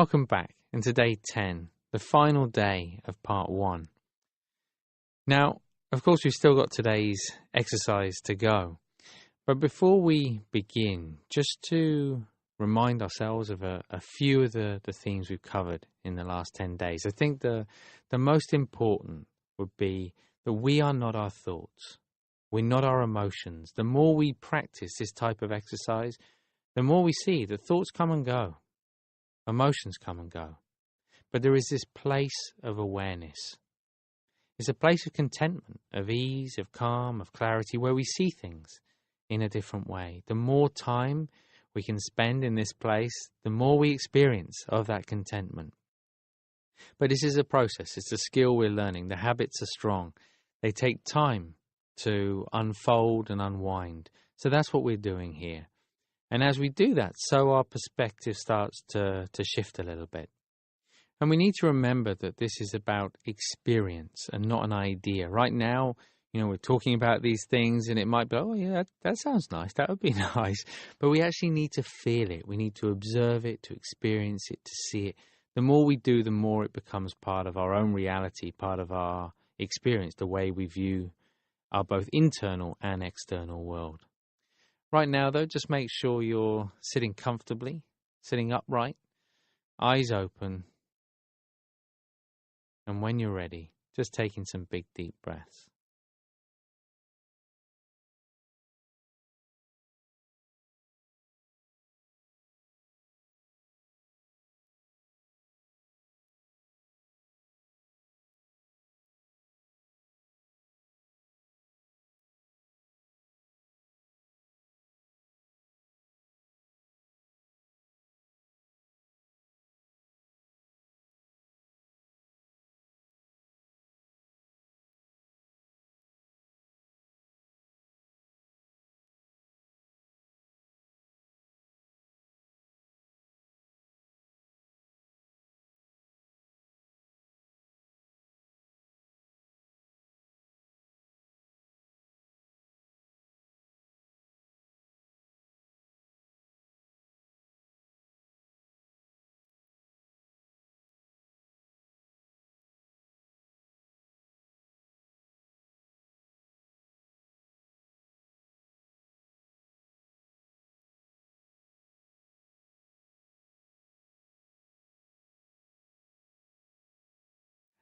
Welcome back into day 10, the final day of part 1. Now, of course, we've still got today's exercise to go. But before we begin, just to remind ourselves of a few of the themes we've covered in the last 10 days, I think the most important would be that we are not our thoughts. We're not our emotions. The more we practice this type of exercise, the more we see that thoughts come and go. Emotions come and go. But there is this place of awareness. It's a place of contentment, of ease, of calm, of clarity, where we see things in a different way. The more time we can spend in this place, the more we experience of that contentment. But this is a process. It's a skill we're learning. The habits are strong. They take time to unfold and unwind. So that's what we're doing here. And as we do that, so our perspective starts to shift a little bit. And we need to remember that this is about experience and not an idea. Right now, we're talking about these things and it might be, oh yeah, that sounds nice. That would be nice. But we actually need to feel it. We need to observe it, to experience it, to see it. The more we do, the more it becomes part of our own reality, part of our experience, the way we view our both internal and external world. Right now, though, just make sure you're sitting comfortably, sitting upright, eyes open. And when you're ready, just taking some big, deep breaths.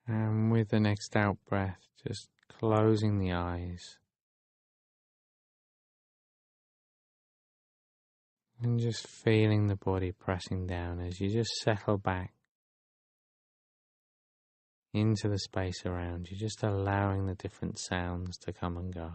And with the next out breath, just closing the eyes. And just feeling the body pressing down as you just settle back into the space around you, just allowing the different sounds to come and go.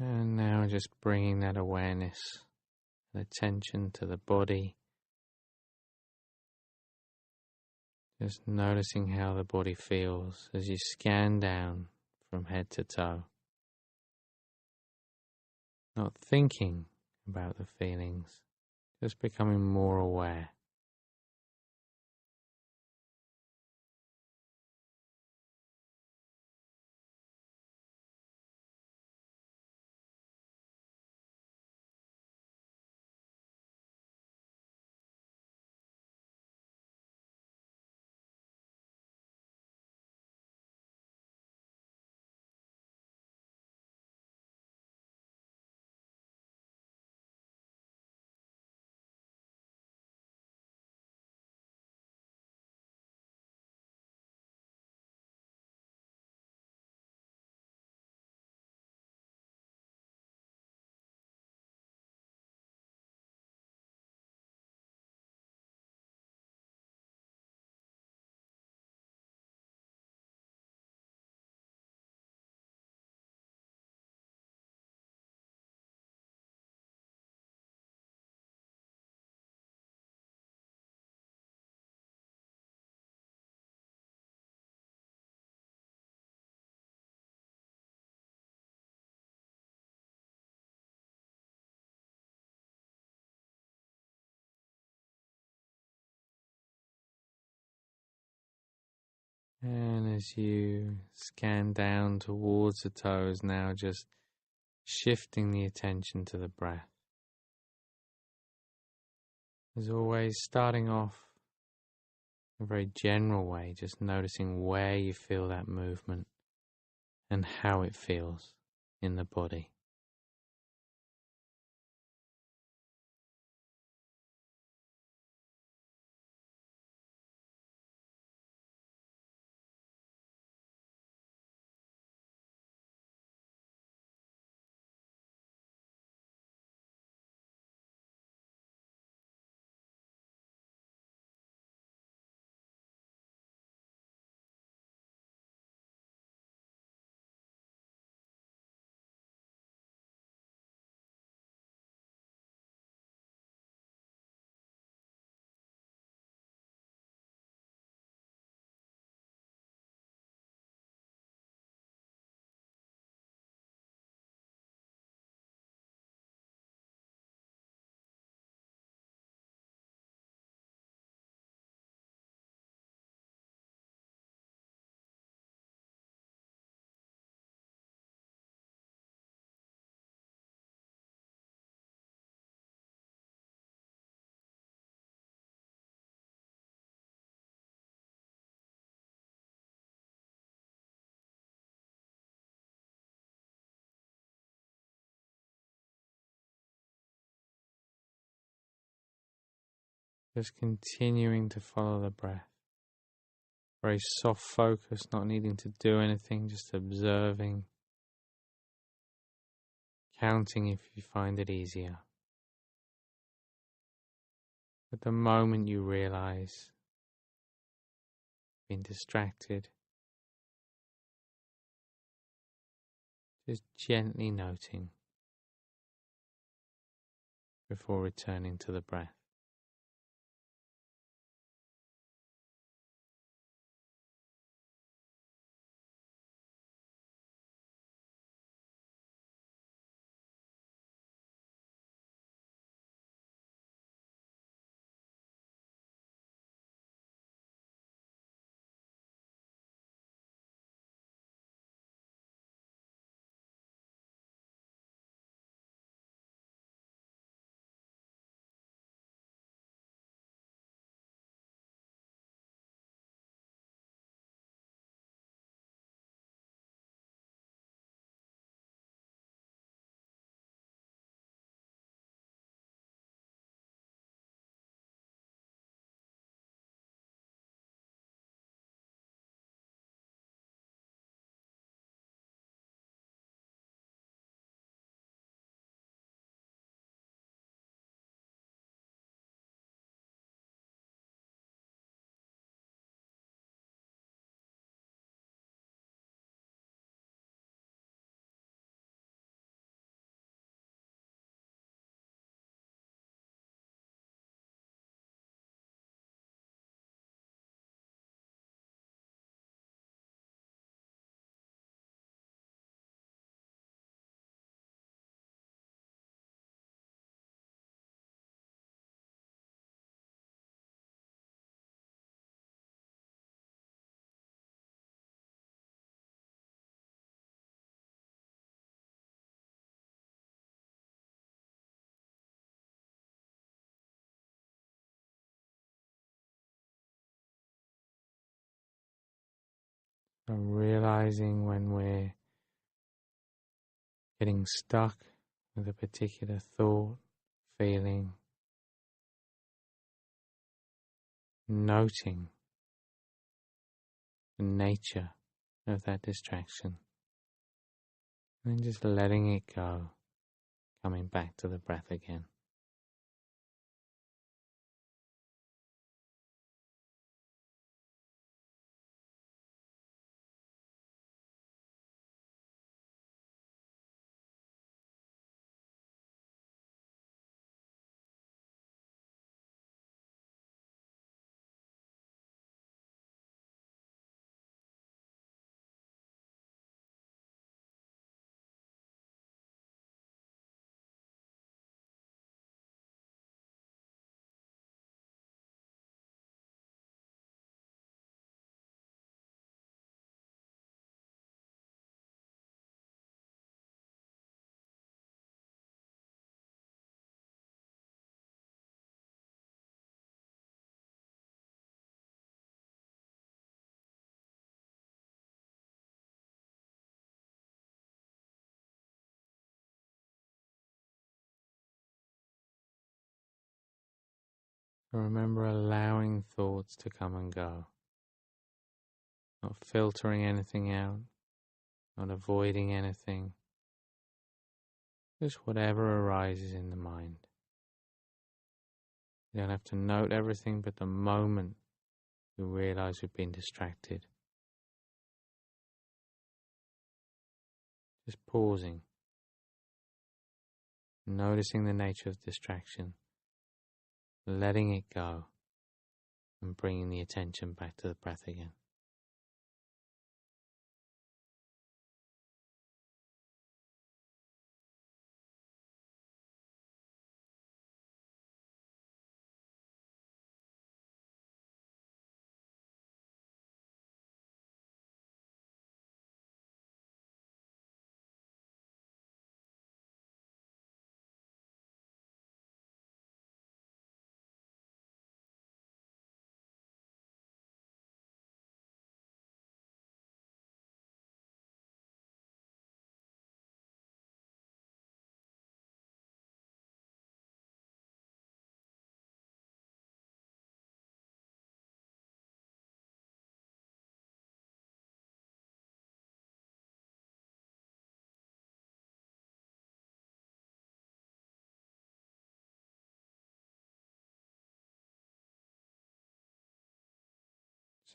And now just bringing that awareness and attention to the body. Just noticing how the body feels as you scan down from head to toe. Not thinking about the feelings, just becoming more aware. And as you scan down towards the toes, now just shifting the attention to the breath. As always, starting off in a very general way, just noticing where you feel that movement and how it feels in the body. Just continuing to follow the breath. Very soft focus, not needing to do anything, just observing, counting if you find it easier. At the moment you realize being distracted, just gently noting before returning to the breath. So realizing when we're getting stuck with a particular thought, feeling, noting the nature of that distraction, and just letting it go, coming back to the breath again. So remember allowing thoughts to come and go, not filtering anything out, not avoiding anything, just whatever arises in the mind. You don't have to note everything, but the moment you realize we've been distracted, just pausing, noticing the nature of distraction, letting it go, and bringing the attention back to the breath again.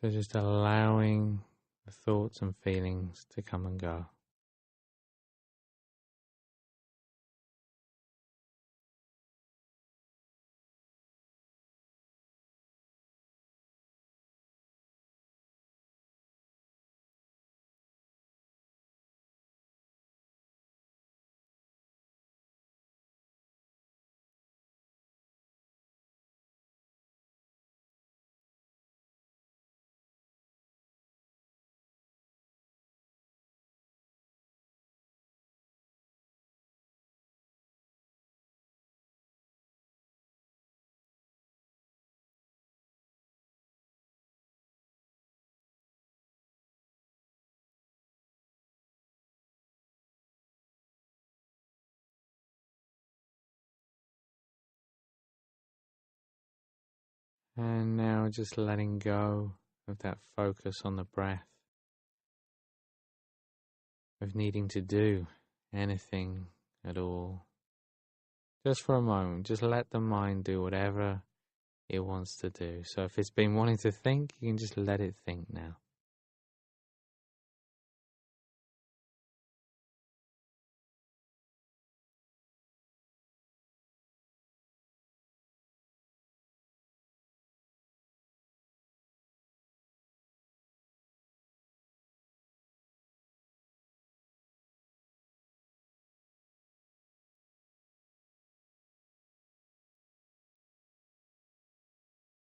So just allowing the thoughts and feelings to come and go. And now just letting go of that focus on the breath, of needing to do anything at all. Just for a moment, just let the mind do whatever it wants to do. So if it's been wanting to think, you can just let it think now.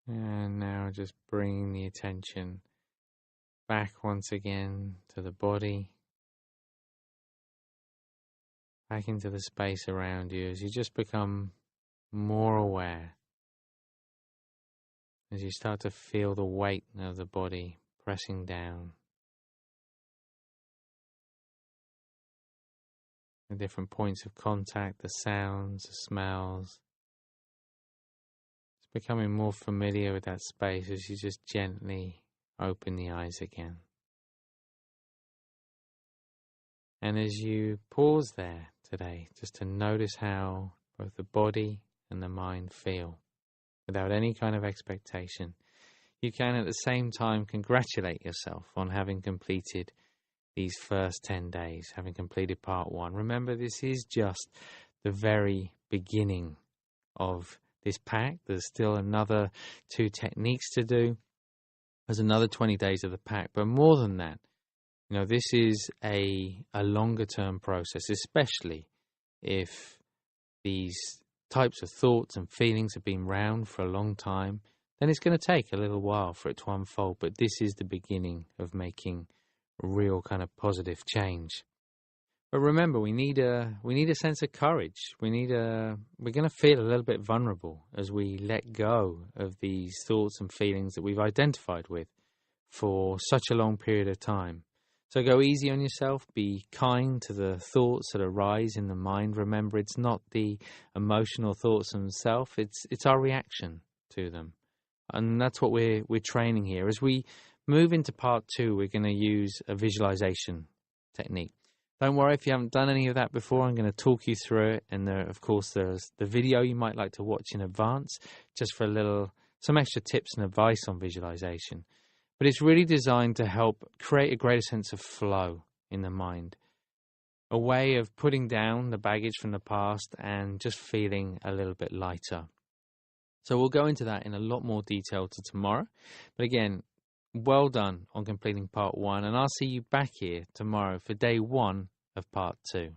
And now just bringing the attention back once again to the body, back into the space around you as you just become more aware, as you start to feel the weight of the body pressing down, the different points of contact, the sounds, the smells. It's becoming more familiar with that space as you just gently open the eyes again. And as you pause there today, just to notice how both the body and the mind feel, without any kind of expectation, you can at the same time congratulate yourself on having completed these first 10 days, having completed part 1. Remember, this is just the very beginning of this pack. There's still another 2 techniques to do. There's another 20 days of the pack, but more than that, this is a longer term process, especially if these types of thoughts and feelings have been around for a long time. Then it's going to take a little while for it to unfold, but this is the beginning of making a real kind of positive change. But remember, we need a sense of courage. We're going to feel a little bit vulnerable as we let go of these thoughts and feelings that we've identified with for such a long period of time. So go easy on yourself, be kind to the thoughts that arise in the mind. Remember, it's not the emotional thoughts themselves, it's our reaction to them. And that's what we're training here. As we move into part 2, we're going to use a visualization technique. Don't worry if you haven't done any of that before. I'm going to talk you through it. And of course, there's the video you might like to watch in advance, just for some extra tips and advice on visualization. But it's really designed to help create a greater sense of flow in the mind, a way of putting down the baggage from the past and just feeling a little bit lighter. So we'll go into that in a lot more detail tomorrow. But again, well done on completing part 1, and I'll see you back here tomorrow for day 1 of part 2.